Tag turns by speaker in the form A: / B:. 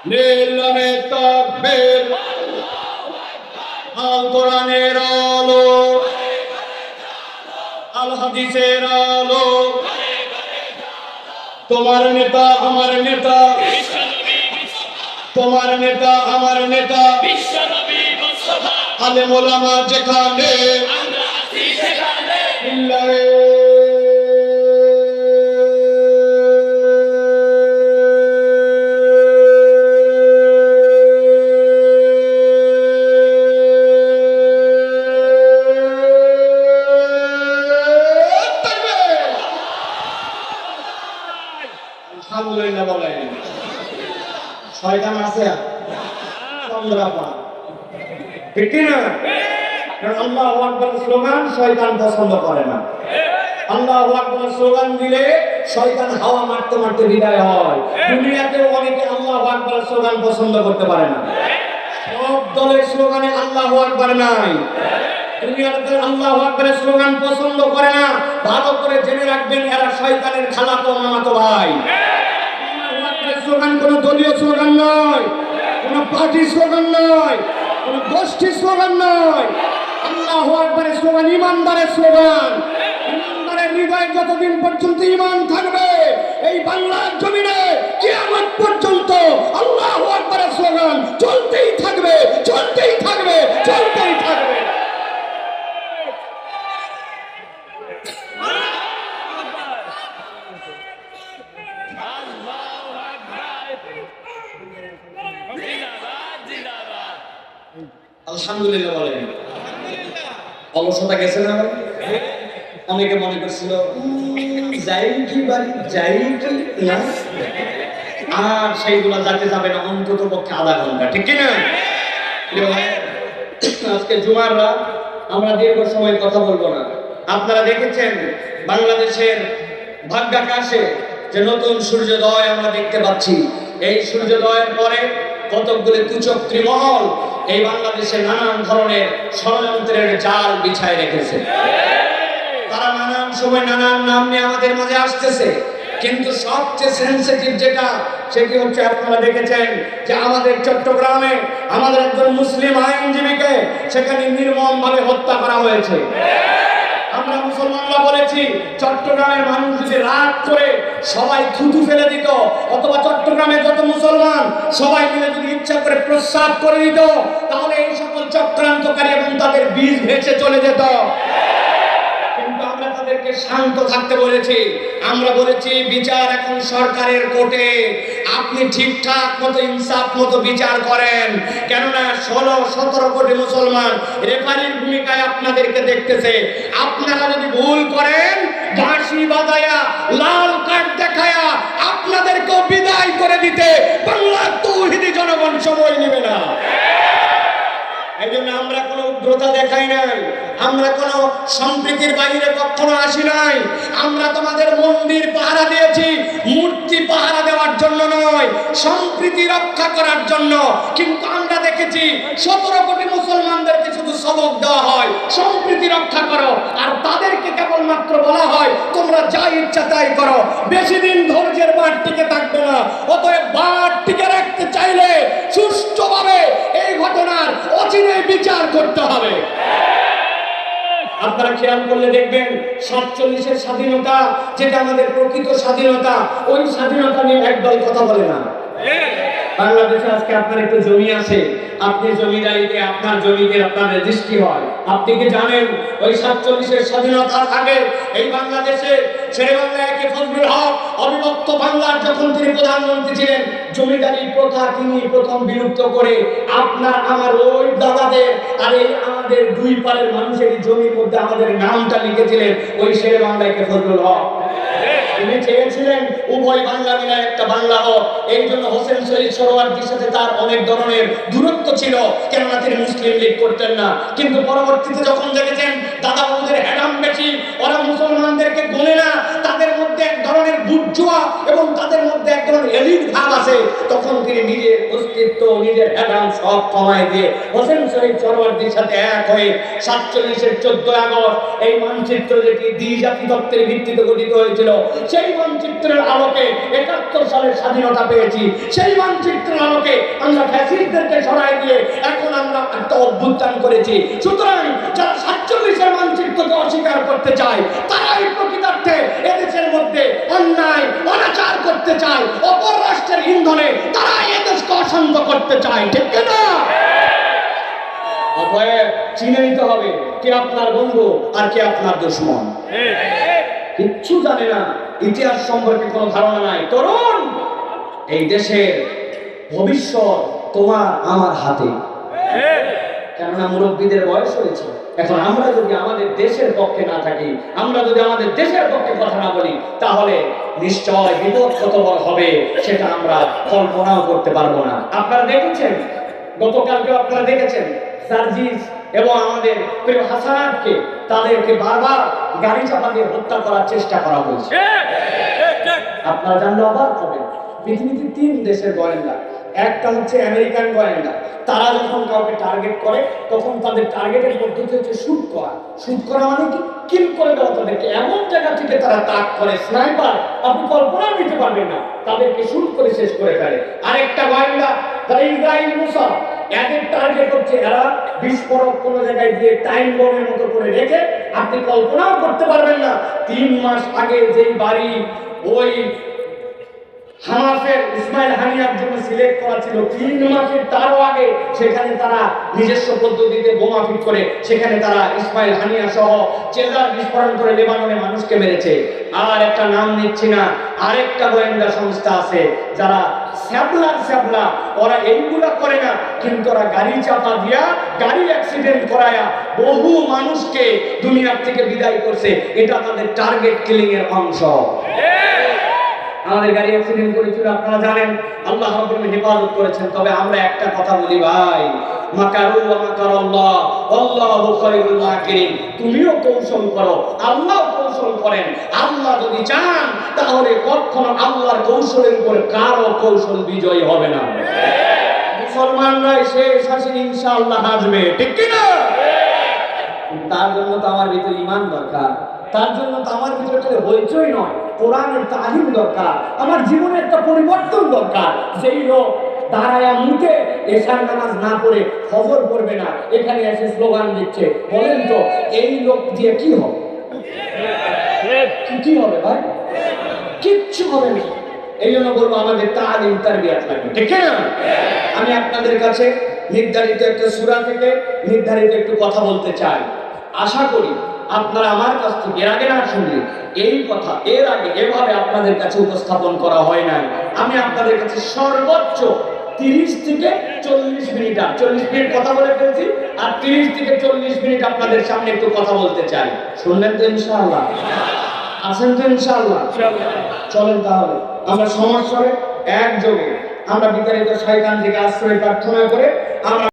A: লিল্লাহে তাকবীর, আল কোরআনের আলো, আল হাদিসের আলো। তোমার নেতা আমার নেতা, তোমার নেতা আমার নেতা, আলেম ওলামা যেখানে, লিল্লাহে আলহামদুলিল্লাহ বলেন। শয়তান আছে চন্দ্রাপা, ঠিক না? কারণ আল্লাহু আকবার স্লোগান শয়তান পছন্দ করে না। আল্লাহু আকবার স্লোগান দিলে শয়তান হাওয়া মারতে মারতে বিদায় হয়। দুনিয়াতে অনেকে আল্লাহু আকবার স্লোগান পছন্দ করতে পারে না। সব দলের স্লোগানে আল্লাহু আকবার নাই। দুনিয়াতে আল্লাহু আকবারের স্লোগান পছন্দ করে না। ভালো করে জেনে রাখবেন, এরা শয়তানের খালাতো মামাতো ভাই। স্লোগান কোন দলীয় স্লোগান নয়, কোন পার্টির স্লোগান নয়, কোন গোষ্ঠীর স্লোগান নয়। আল্লাহু আকবারের স্লোগান ইমানদারের স্লোগান। ইমানদারের হৃদয়ে যতদিন পর্যন্ত ঈমান থাকবে, এই বাংলার জমিনে কিয়ামত পর্যন্ত আল্লাহু আকবারের স্লোগান চলতেই থাকবে, চলতেই থাকবে, চলতেই থাকবে। আলহামদুলিল্লাহ বলেন। অলসতা গেছে না? অনেকে মনে করছিল যাই কি বাড়ি যাই কি না, আর সেইগুলা যাতে যাবে না অন্তত পক্ষে আধা ঘন্টা, ঠিক কিনা? আজকে জুমার রাত, আমরা দীর্ঘ সময় কথা বলবো না। আপনারা দেখেছেন বাংলাদেশের ভাগ্যাকাশে যে নতুন সূর্যোদয় আমরা দেখতে পাচ্ছি। এই সূর্যোদয়ের পরে কতকগুলি কুচক্রী মহল এই বাংলাদেশে নানান ধরনের ষড়যন্ত্রের জাল বিছায় রেখেছে। তারা নানান সময় নানান নাম নিয়ে আমাদের মাঝে আসতেছে, কিন্তু সবচেয়ে সেনসিটিভ যেটা, সেটি হচ্ছে আপনারা দেখেছেন যে আমাদের চট্টগ্রামে আমাদের একজন মুসলিম আইনজীবীকে সেখানে নির্মমভাবে হত্যা করা হয়েছে। আমরা মুসলমানরা বলেছি, চট্টগ্রামের মানুষ যদি রাগ করে সবাই থুতু ফেলে দিত, অথবা চট্টগ্রামের যত মুসলমান সবাই মিলে যদি ইচ্ছা করে প্রস্রাব করে দিত, তাহলে এই সকল চক্রান্তকারী এবং তাদের বীজ ভেসে চলে যেত। কিন্তু আমরা তাদেরকে শান্ত থাকতে বলেছি। আমরা বলেছি বিচার এখন সরকারের কোর্টে, আপনি ঠিকঠাক মতো ইনসাফ মতো বিচার করেন, কেননা 16-17 কোটি মুসলমান রেফারির ভূমিকায় আপনাদেরকে দেখতেছে। আপনারা যদি ভুল করেন, বাঁশি বাজায়া লাল কার্ড দেখায়া আপনাদেরকেও বিদায় করে দিতে বাংলার তৌহিদি জনগণ সময় নেবে না। এই জন্য আমরা কোনো উগ্রতা দেখাই নাই, আমরা কোনো সম্প্রীতির বাইরে কখনো আসি নাই। আমরা তোমাদের মন্দির পাহারা দিয়েছি মূর্তি পাহারা দেওয়ার জন্য নয়, সম্প্রীতি রক্ষা করার জন্য। কিন্তু আমরা দেখেছি 17 কোটি মুসলমানদেরকে শুধু সবক দেওয়া হয় সম্প্রীতি রক্ষা করো, আর তাদেরকে কেবলমাত্র বলা হয় তোমরা যা ইচ্ছা তাই করো। বেশি দিন ধৈর্যের বাঁধ টিকে থাকবে না। অতএব বাঁধ টিকে রাখতে চাইলে সুষ্ঠুভাবে এই ঘটনার অচিরে বিচার করতে হবে। আপনারা খেয়াল করলে দেখবেন 47-এর স্বাধীনতা, যেটা আমাদের প্রকৃত স্বাধীনতা, ওই স্বাধীনতা নিয়ে একদল কথা বলে না। বাংলাদেশে আজকে আপনার একটু জমি আছে, আপনি জমিদারিতে আপনার জমিতে আপনার রেজিস্ট্রি হয়। আপনি কি জানেন ওই 47-এর স্বাধীনতার আগে এই বাংলাদেশে শেরেবাংলায় ফজলুল হক অবিভক্ত বাংলার যখন তিনি প্রধানমন্ত্রী ছিলেন, জমিদারি প্রথা তিনি প্রথম বিলুপ্ত করে আপনার আমার ওই দাদাদের আর এই আমাদের দুই পারের মানুষের জমির মধ্যে আমাদের নামটা লিখেছিলেন ওই শেরেবাংলায় ফজলুল হক। তিনি চেয়েছিলেন উভয় বাংলা মিলে একটা বাংলা হোক। এই জন্য হোসেন শহীদ সোহরাওয়ার্দীর সাথে তার অনেক ধরনের দূরত্ব ছিল, কেননা তিনি মুসলিম লীগ করতেন না। কিন্তু পরবর্তীতে যখন দেখেছেন দাদা বাবুদের হ্যাডাম বেশি, ওরা মুসলমানদেরকে গোনে না, তাদের মধ্যে এক ধরনের বুর্জোয়া এবং তাদের মধ্যে এক ধরনের এলিট ভাব আছে। আসে তখন তিনি নিজের অস্তিত্ব, নিজের হ্যাডাম সব কমায় দিয়ে হোসেন শহীদ সোহরাওয়ার্দীর সাথে এক হয়ে 47-এর 14 আগস্ট এই মানচিত্র যেটি দ্বিজাতি তত্ত্বের ভিত্তিতে গঠিত হয়েছিল, সেই মানচিত্রের আলোকে 71 সালের স্বাধীনতা পেয়েছি। সেই মানচিত্রের আলোকে আমরা ফ্যাসিস্টদেরকে সরাই দিয়ে এখন আমরা একটা অভ্যুত্থান করেছি। সুতরাং যারা 47-এর মানচিত্রকে অস্বীকার করতে চায় তারাই প্রকৃতার্থে এদেশের মধ্যে অন্যায় অনাচার করতে চায়, অপর রাষ্ট্রের ইন্ধনে তারা এদেশকে অশান্ত করতে চায়, ঠিক কিনা? অতএব চিনে নিতে হবে কে আপনার বন্ধু আর কে আপনার দুশমন। কিচ্ছু জানে না, ইতিহাস সম্পর্কে কোনো ধারণা নাই। তরুণ, এই দেশের ভবিষ্যৎ তোমার আমার হাতে। কেননা মুরব্বীদের বয়স হয়েছে। এখন আমরা যদি আমাদের দেশের পক্ষে না থাকি, আমরা যদি আমাদের দেশের পক্ষে কথা না বলি, তাহলে নিশ্চয় বিপদ কত বড় হবে সেটা আমরা কল্পনাও করতে পারবো না। আপনারা দেখেছেন, গতকালকে আপনারা দেখেছেন সার্জিস এবং আমাদের প্রিয় হাসানকে তাদেরকে বারবার গাড়ি চাপা দিয়ে হত্যা করার চেষ্টা করা হয়েছে। আপনারা জানলে অবাক হবেন, পৃথিবীতে 3 দেশের গোয়েন্দা, একটা হচ্ছে আমেরিকান গোয়েন্দা। তারা যখন কাউকে টার্গেট করে তখন তাদের টার্গেটের পদ্ধতি হচ্ছে শুট করা। শুট করা মানে কি? কিল করে দেওয়া। তাদেরকে এমন জায়গা থেকে তারা তাক করে, স্নাইপার, আপনি কল্পনা নিতে পারবেন না, তাদেরকে শুট করে শেষ করে ফেলে। আরেকটা গোয়েন্দা তারা ইসরায়েল মুসা, এদের টার্গেট হচ্ছে এরা বিস্ফোরক কোনো জায়গায় দিয়ে টাইম বোমের মতো করে রেখে আপনি কল্পনাও করতে পারবেন না 3 মাস আগে যেই বাড়ি ওই হামাসের ইসমাইল হানিয়ার জন্য সিলেক্ট করা ছিল, 3 মাসের তারও আগে সেখানে তারা নিজস্ব পদ্ধতিতে বোমা ফিট করে সেখানে তারা ইসমাইল হানিয়া সহ চেজার বিস্ফোরণ করে লেবাননে মানুষকে মেরেছে। আর একটা নাম নিচ্ছি না, আরেকটা গোয়েন্দা সংস্থা আছে যারা স্যাবলা, ওরা এইগুলা করে না, কিন্তু ওরা গাড়ি চাপা দিয়া গাড়ি অ্যাক্সিডেন্ট করায়া বহু মানুষকে দুনিয়ার থেকে বিদায় করছে। এটা তাদের টার্গেট কিলিং এর অংশ। আমাদের গাড়ি অ্যাক্সিডেন্ট করেছিল, আপনারা জানেন, আল্লাহ রাব্বুল হেফাজত করেছেন। তবে আমরা একটা কথা বলি ভাই, মাকারু ওয়া মাকারাল্লাহ আল্লাহু খায়রুল মাকিরিন। তুমিও কৌশল করো, আল্লাহ কৌশল করেন। আল্লাহ যদি চান তাহলে কখনো আল্লাহর কৌশলের উপর কারো কৌশল বিজয়ী হবে না। মুসলমানরাই শেষ হাসি ইনশাআল্লাহ আসবে, ঠিক কি না? তার জন্য তো আমার ভিতরে ঈমান দরকার, তার জন্য তো আমার ভিতরে খালি হইচই নয়, কোরআনের তালিম দরকার, আমার জীবনে একটা পরিবর্তন দরকার। যেই লোক দাঁড়ায়া মুখে এশার নামাজ না পড়ে ফজর পড়বে না, এখানে এসে স্লোগান দিচ্ছে, বলেন তো এই লোক দিয়ে কি হবে? কি হবে ভাই? কিচ্ছু হবে না। এই জন্য বলবো আমাদের তালিম তারবিয়াত লাগবে, ঠিক না? আমি আপনাদের কাছে নির্ধারিত একটা সূরা থেকে নির্ধারিত একটু কথা বলতে চাই। আশা করি আপনারা আমার কাছ থেকে এর আগে না শুনলে, এই কথা এর আগে এভাবে আপনাদের কাছে উপস্থাপন করা হয় না। আমি আপনাদের কাছে সর্বোচ্চ 30 থেকে 40 মিনিট, 40 মিনিট কথা বলে ফেলছি, আর 30 থেকে 40 মিনিট আপনাদের সামনে একটু কথা বলতে চাই। শুনলেন তো ইনশাআল্লাহ? আসেন তো ইনশাআল্লাহ? চলেন তাহলে আমরা সমাজ একযোগে আমরা বিতাড়িত শয়তান থেকে আশ্রয় প্রার্থনা করে আমরা